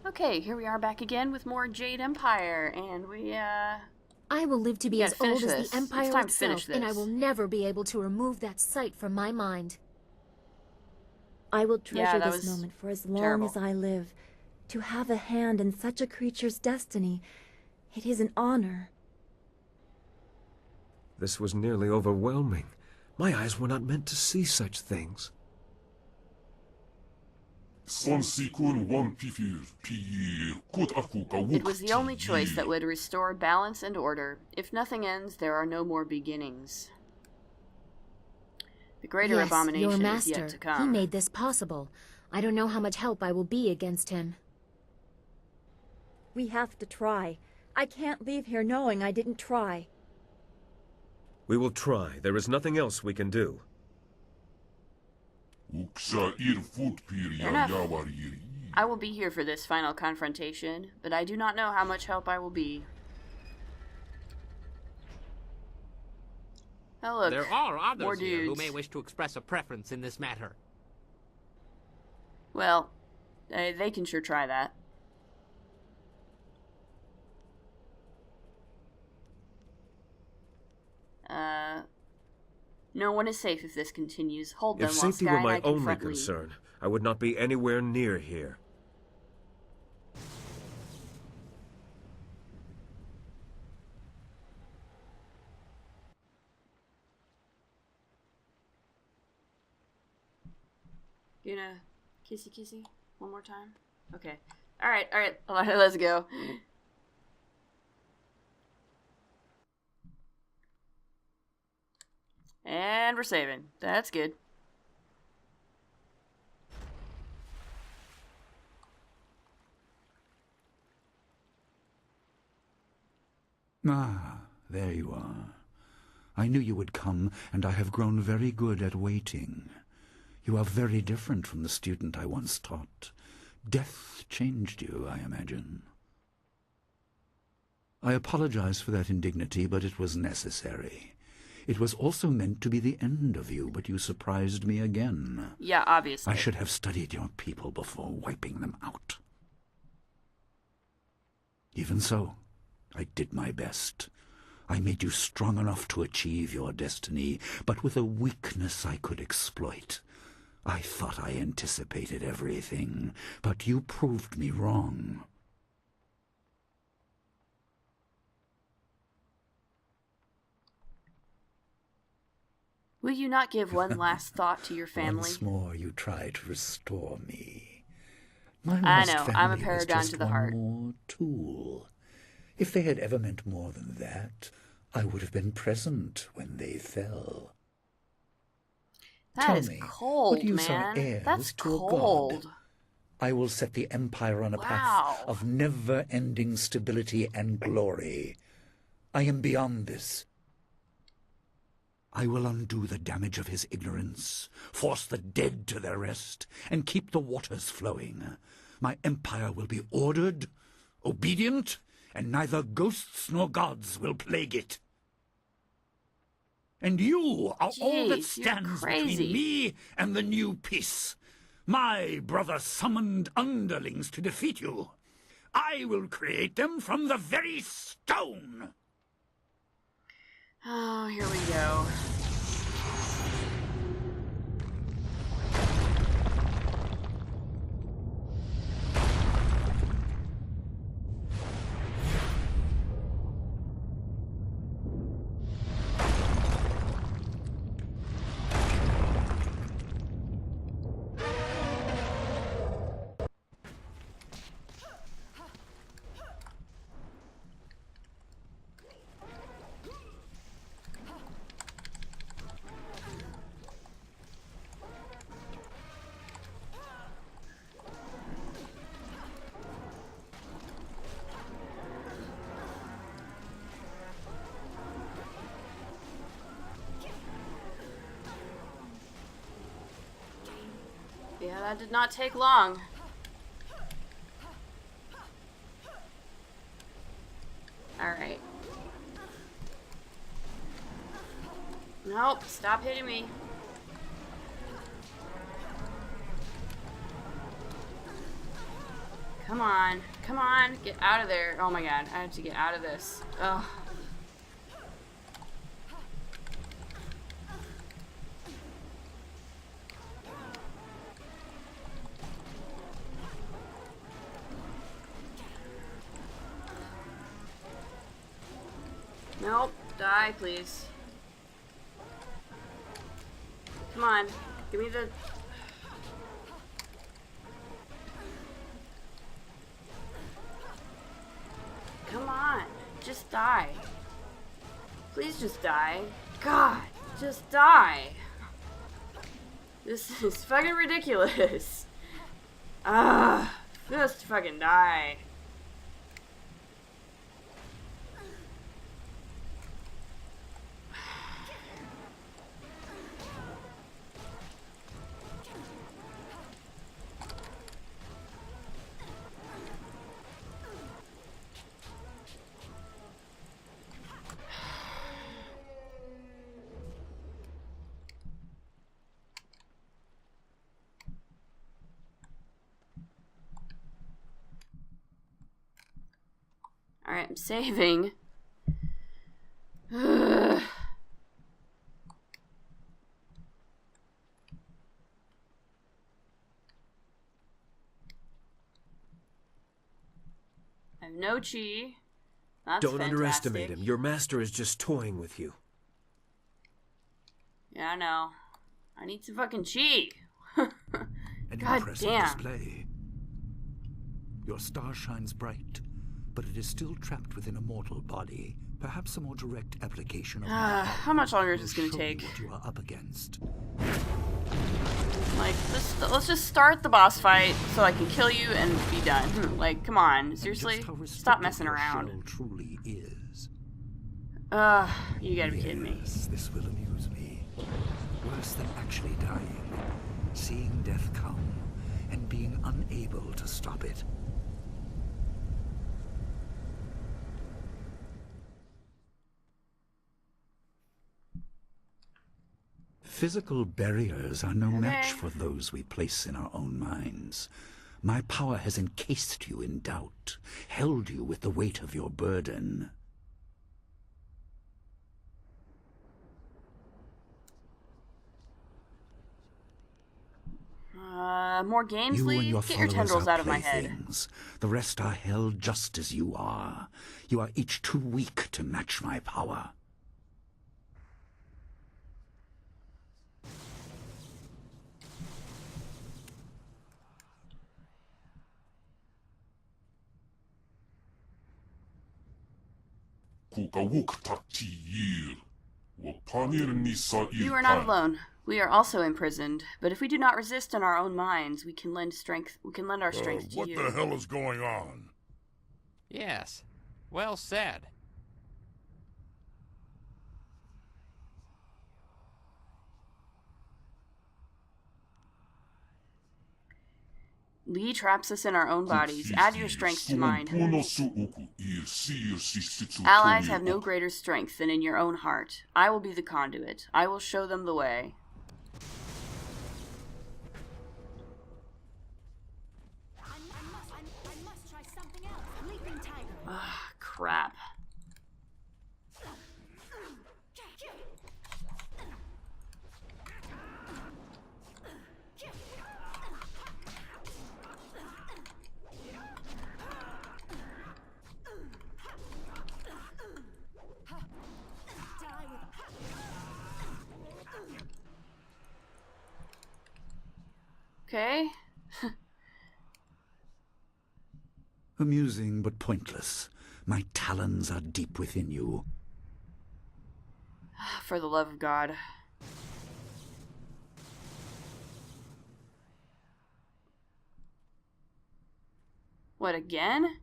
Okay, here we are back again with more Jade Empire, and I will live to be as old as the Empire time to finish itself, and I this. will never be able to remove that sight from my mind. I will treasure that this was moment for as long terrible. as I live. To have a hand in such a creature's destiny, it is an honor. This was nearly overwhelming. My eyes were not meant to see such things. It was the only choice that would restore balance and order. If nothing ends, there are no more beginnings. The greater Yes, abomination your is master. yet to come. He made this possible. I don't know how much help I will be against him. We have to try. I can't leave here knowing I didn't try. We will try. There is nothing else we can do. Enough. I will be here for this final confrontation, but I do not know how much help I will be. Oh look, there are others more here dudes. who may wish to express a preference in this matter. Well, they can sure try that. No one is safe if this continues. Hold them If while safety Sky were and my I only confront Lee. concern, I would not be anywhere near here. You gonna kissy kissy one more time? Okay. Alright, let's go. And we're saving. That's good. Ah, there you are. I knew you would come, and I have grown very good at waiting. You are very different from the student I once taught. Death changed you, I imagine. I apologize for that indignity, but it was necessary. It was also meant to be the end of you, but you surprised me again. Yeah, obviously. I should have studied your people before wiping them out. Even so, I did my best. I made you strong enough to achieve your destiny, but with a weakness I could exploit. I thought I anticipated everything, but you proved me wrong. Will you not give one last thought to your family? Once more you try to restore me. My I lost know, family I'm a was paragon just to the one heart. more tool. If they had ever meant more than that, I would have been present when they fell. That Tell is me, cold, what use man. our heirs That's to a cold. god? I will set the Empire on a Wow. path of never-ending stability and glory. I am beyond this. I will undo the damage of his ignorance, force the dead to their rest, and keep the waters flowing. My empire will be ordered, obedient, and neither ghosts nor gods will plague it. And you are all that Jeez, you're stands crazy. between me and the new peace. My brother summoned underlings to defeat you. I will create them from the very stone. Oh, here we go. Yeah, that did not take long. Alright. Nope, stop hitting me. Come on. Come on. Get out of there. Oh my god. I have to get out of this. Ugh. Nope. Die, please. Come on. Give me the... Come on. Just die. Please just die. God. Just die. This is fucking ridiculous. Just fucking die. Alright, I'm saving. I have no chi. That's Don't fantastic. underestimate him. Your master is just toying with you. Yeah, I know. I need some fucking chi. An God impressive damn. display. Your star shines bright, but it is still trapped within a mortal body. Perhaps a more direct application of my How much longer is will this gonna show you take? what you are up against. Like, let's just start the boss fight so I can kill you and be done. Like, come on, And seriously? just how Stop restrictive messing your around. shell truly is. You gotta be kidding me. Yes, this will amuse me. Worse than actually dying. Seeing death come and being unable to stop it. Physical barriers are no match for those we place in our own minds. My power has encased you in doubt, held you with the weight of your burden. More games, You and Lee? your Get your followers tendrils are out of my head. playthings. The rest are held just as you are. You are each too weak to match my power. You are not alone. We are also imprisoned, but if we do not resist in our own minds, we can lend our strength to what you. the hell is going on? Yes. Well said. Lee traps us in our own bodies. Add your strength to mine. Allies have no greater strength than in your own heart. I will be the conduit. I will show them the way. Ah, crap. Okay. Amusing but pointless. My talons are deep within you. For the love of God. What, again?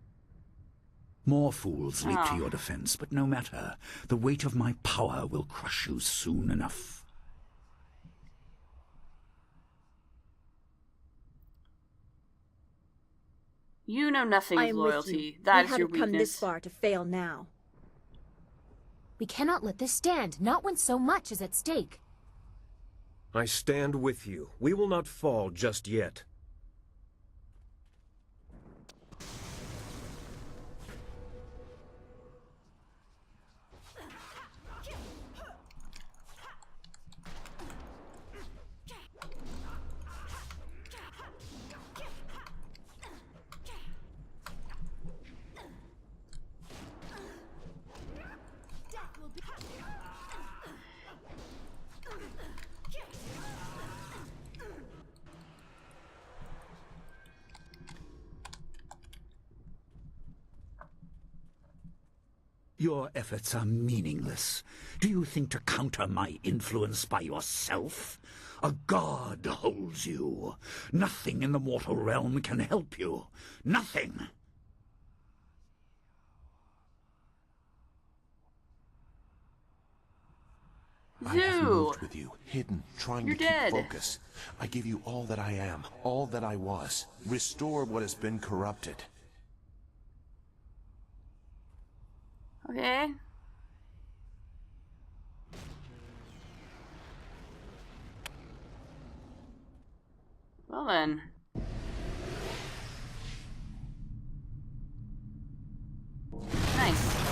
More fools leap to Oh. your defense, but no matter. The weight of my power will crush you soon enough. You know nothing I of am with you. loyalty. That is we your haven't come this weakness. far to fail now. We cannot let this stand, not when so much is at stake. I stand with you. We will not fall just yet. Your efforts are meaningless. Do you think to counter my influence by yourself? A god holds you. Nothing in the mortal realm can help you. Nothing. I have moved with you, hidden, trying You're to keep dead. focus. I give you all that I am, all that I was. Restore what has been corrupted. Okay. Well then. Nice.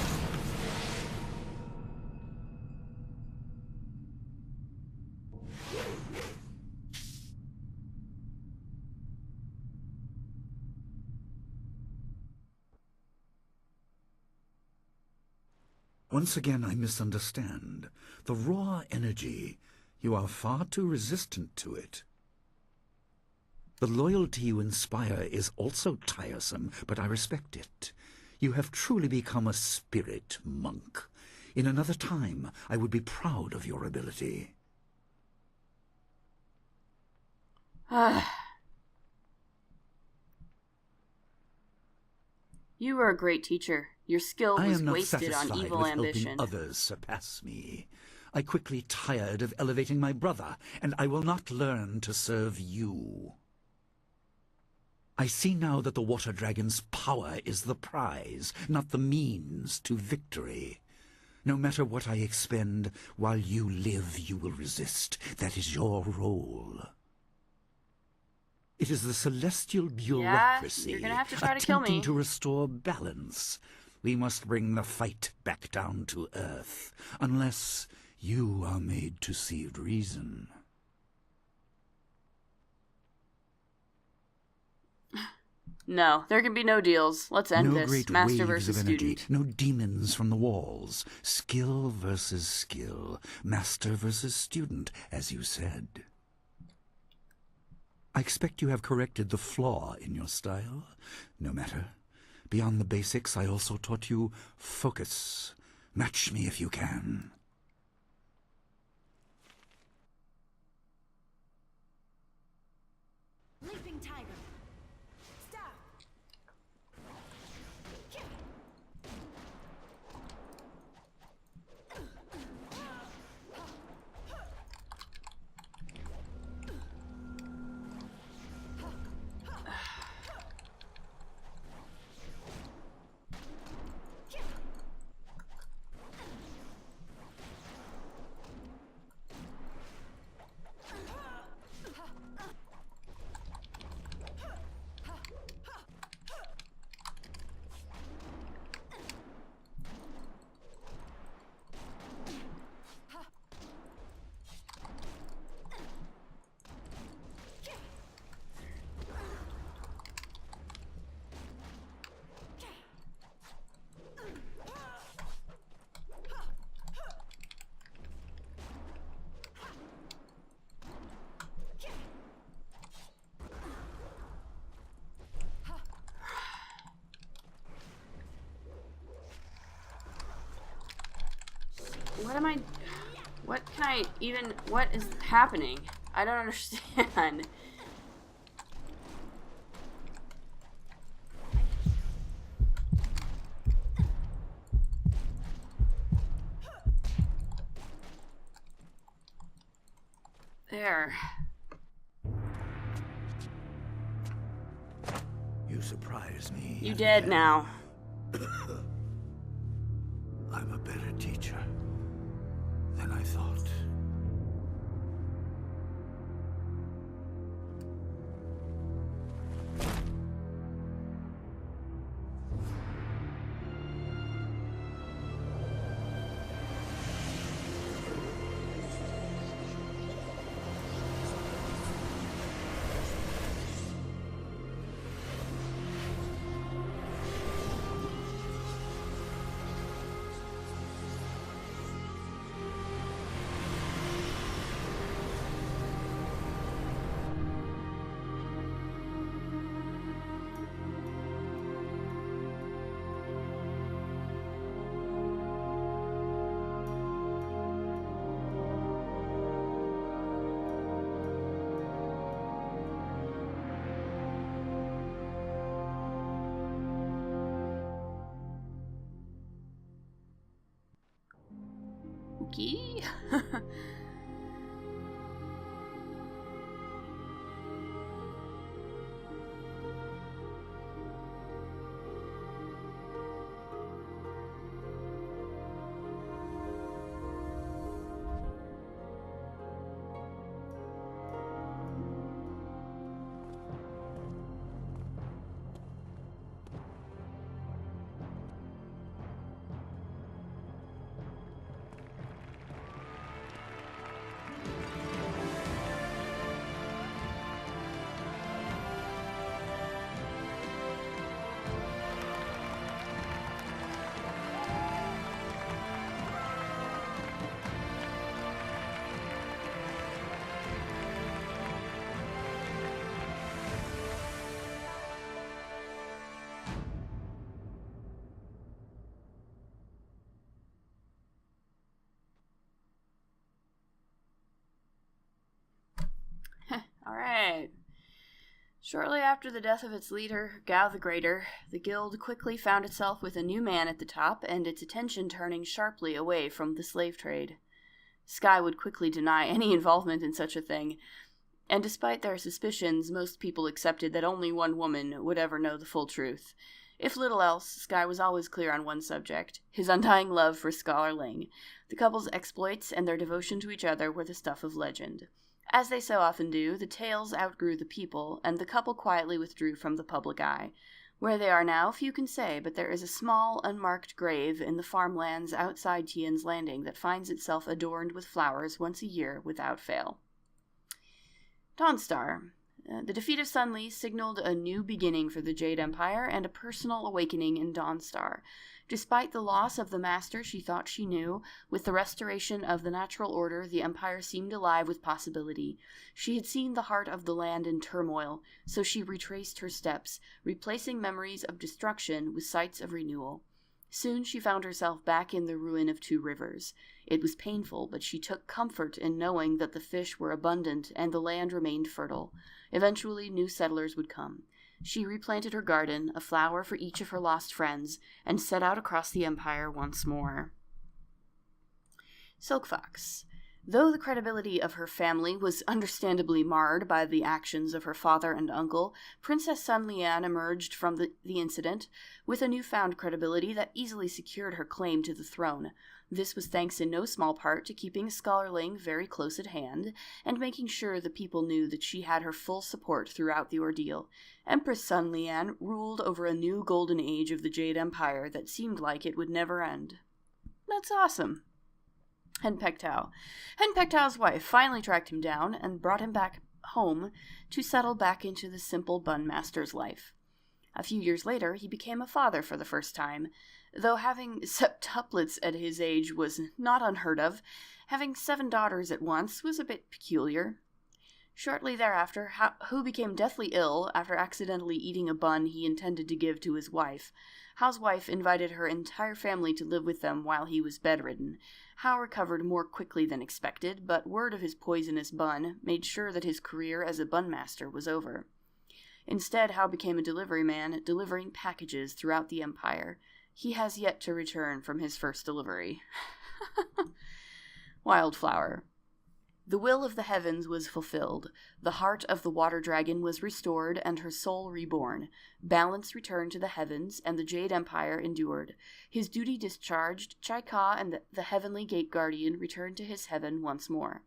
Once again, I misunderstand. The raw energy, you are far too resistant to it. The loyalty you inspire is also tiresome, but I respect it. You have truly become a spirit monk. In another time, I would be proud of your ability. You were a great teacher. Your skill I was am not wasted on satisfied evil with ambition. helping others surpass me. I quickly tired of elevating my brother, and I will not learn to serve you. I see now that the water dragon's power is the prize, not the means to victory. No matter what I expend, while you live, you will resist. That is your role. It is the celestial bureaucracy you're gonna have to try to kill attempting me. to restore balance. We must bring the fight back down to earth, unless you are made to see reason. No, there can be no deals. Let's end No this. great Master waves versus of energy, student. no demons from the walls. Skill versus skill, master versus student, as you said. I expect you have corrected the flaw in your style. No matter. Beyond the basics, I also taught you focus. Match me if you can. Leaping tiger. Stop. What can I even... What is happening? I don't understand. There. You surprise me. You dead now. I'm a better teacher than I thought. Tricky. Alright. Shortly after the death of its leader, Gao the Greater, the guild quickly found itself with a new man at the top and its attention turning sharply away from the slave trade. Sky would quickly deny any involvement in such a thing, and despite their suspicions, most people accepted that only one woman would ever know the full truth. If little else, Sky was always clear on one subject: his undying love for Scholar Ling. The couple's exploits and their devotion to each other were the stuff of legend. As they so often do, the tales outgrew the people, and the couple quietly withdrew from the public eye. Where they are now, few can say, but there is a small, unmarked grave in the farmlands outside Tian's Landing that finds itself adorned with flowers once a year without fail. Dawnstar. The defeat of Sun Li signaled a new beginning for the Jade Empire and a personal awakening in Dawnstar. Despite the loss of the master she thought she knew, with the restoration of the natural order, the Empire seemed alive with possibility. She had seen the heart of the land in turmoil, so she retraced her steps, replacing memories of destruction with sights of renewal. Soon she found herself back in the ruin of Two Rivers. It was painful, but she took comfort in knowing that the fish were abundant and the land remained fertile. Eventually, new settlers would come. She replanted her garden, a flower for each of her lost friends, and set out across the Empire once more. Silk Fox. Though the credibility of her family was understandably marred by the actions of her father and uncle, Princess Sun Lian emerged from the incident with a newfound credibility that easily secured her claim to the throne. This was thanks in no small part to keeping Scholar Ling very close at hand, and making sure the people knew that she had her full support throughout the ordeal. Empress Sun Lian ruled over a new golden age of the Jade Empire that seemed like it would never end. That's awesome. Hen Pectao. Hen Pectao's wife finally tracked him down and brought him back home to settle back into the simple bun master's life. A few years later, he became a father for the first time. Though having septuplets at his age was not unheard of, having 7 daughters at once was a bit peculiar. Shortly thereafter, Hu became deathly ill after accidentally eating a bun he intended to give to his wife. Hao's wife invited her entire family to live with them while he was bedridden. Hao recovered more quickly than expected, but word of his poisonous bun made sure that his career as a bun master was over. Instead, Hao became a delivery man, delivering packages throughout the Empire. He has yet to return from his first delivery. Wildflower. The will of the heavens was fulfilled. The heart of the water dragon was restored and her soul reborn. Balance returned to the heavens, and the Jade Empire endured. His duty discharged, Chai Ka and the heavenly gate guardian returned to his heaven once more.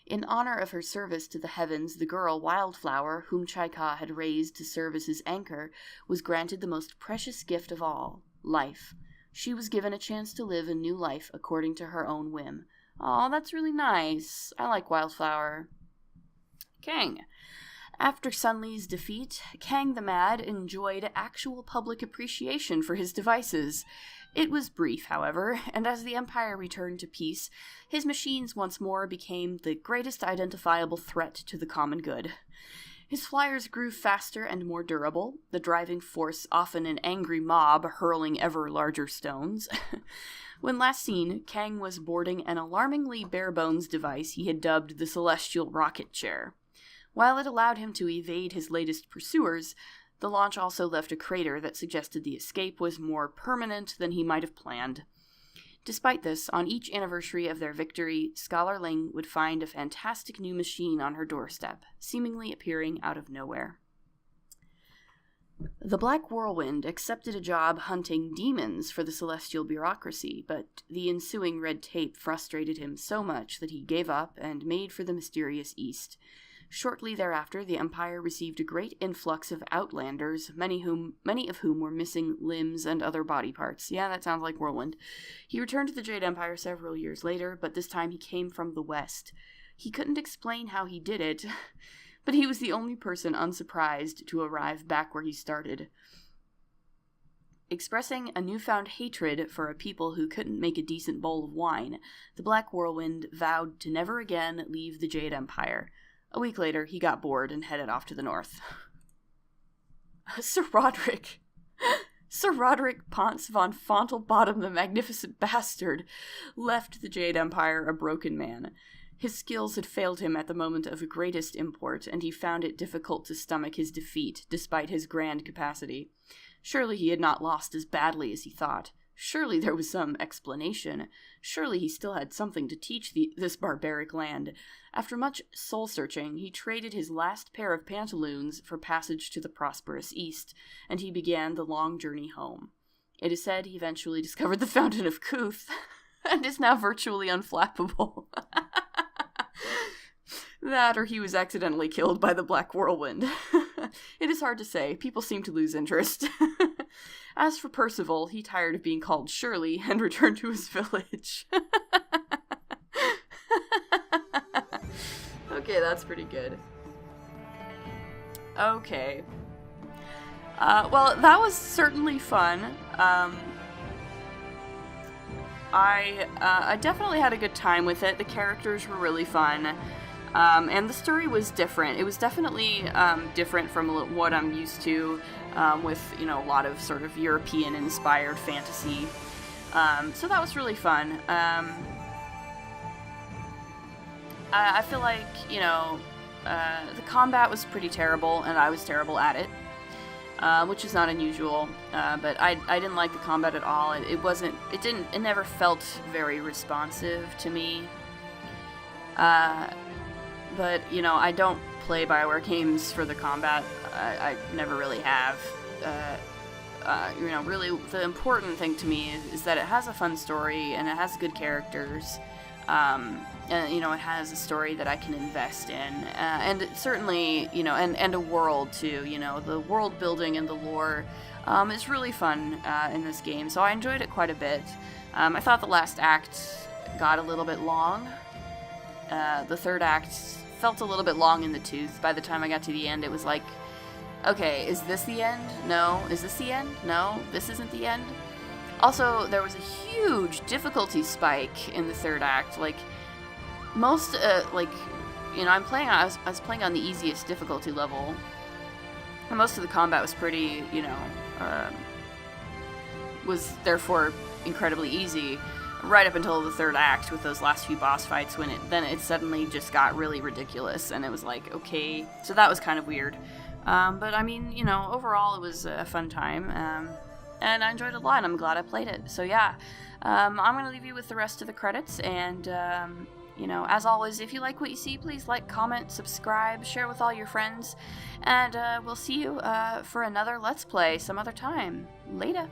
In honor of her service to the heavens, the girl Wildflower, whom Chai Ka had raised to serve as his anchor, was granted the most precious gift of all, life. She was given a chance to live a new life according to her own whim. Aw, that's really nice. I like Wildflower. Kang. After Sun Li's defeat, Kang the Mad enjoyed actual public appreciation for his devices. It was brief, however, and as the Empire returned to peace, his machines once more became the greatest identifiable threat to the common good. His flyers grew faster and more durable, the driving force often an angry mob hurling ever larger stones. When last seen, Kang was boarding an alarmingly bare-bones device he had dubbed the Celestial Rocket Chair. While it allowed him to evade his latest pursuers, the launch also left a crater that suggested the escape was more permanent than he might have planned. Despite this, on each anniversary of their victory, Scholar Ling would find a fantastic new machine on her doorstep, seemingly appearing out of nowhere. The Black Whirlwind accepted a job hunting demons for the celestial bureaucracy, but the ensuing red tape frustrated him so much that he gave up and made for the mysterious East. Shortly thereafter, the Empire received a great influx of outlanders, many of whom were missing limbs and other body parts. Yeah, that sounds like Whirlwind. He returned to the Jade Empire several years later, but this time he came from the West. He couldn't explain how he did it, but he was the only person unsurprised to arrive back where he started. Expressing a newfound hatred for a people who couldn't make a decent bowl of wine, the Black Whirlwind vowed to never again leave the Jade Empire. A week later, he got bored and headed off to the north. Sir Roderick Ponce von Fontelbottom the Magnificent Bastard left the Jade Empire a broken man. His skills had failed him at the moment of greatest import, and he found it difficult to stomach his defeat, despite his grand capacity. Surely he had not lost as badly as he thought. Surely there was some explanation. Surely he still had something to teach this barbaric land. After much soul-searching, he traded his last pair of pantaloons for passage to the prosperous East, and he began the long journey home. It is said he eventually discovered the Fountain of Couth, and is now virtually unflappable. That, or he was accidentally killed by the Black Whirlwind. It is hard to say. People seem to lose interest. As for Percival, he tired of being called Shirley and returned to his village. Okay, that's pretty good. Okay. Well, that was certainly fun. I definitely had a good time with it. The characters were really fun. And the story was different. It was definitely different from what I'm used to with, a lot of sort of European-inspired fantasy. So that was really fun. I feel like, the combat was pretty terrible, and I was terrible at it, which is not unusual. But I didn't like the combat at all. It never felt very responsive to me. But, I don't play BioWare games for the combat. I never really have. Really the important thing to me is that it has a fun story, and it has good characters. And, it has a story that I can invest in. And it certainly, and a world, too. The world building and the lore is really fun in this game. So I enjoyed it quite a bit. I thought the last act got a little bit long. The third act felt a little bit long in the tooth. By the time I got to the end, it was like, okay, is this the end? No. Is this the end? No. This isn't the end. Also, there was a huge difficulty spike in the third act. Like, most, I was playing on the easiest difficulty level. And most of the combat was pretty, was therefore incredibly easy. Right up until the third act with those last few boss fights, then it suddenly just got really ridiculous, and it was like, okay, so that was kind of weird. But I mean, overall it was a fun time, and I enjoyed it a lot, and I'm glad I played it. So yeah, I'm going to leave you with the rest of the credits, and as always, if you like what you see, please like, comment, subscribe, share with all your friends, and we'll see you for another Let's Play some other time. Later.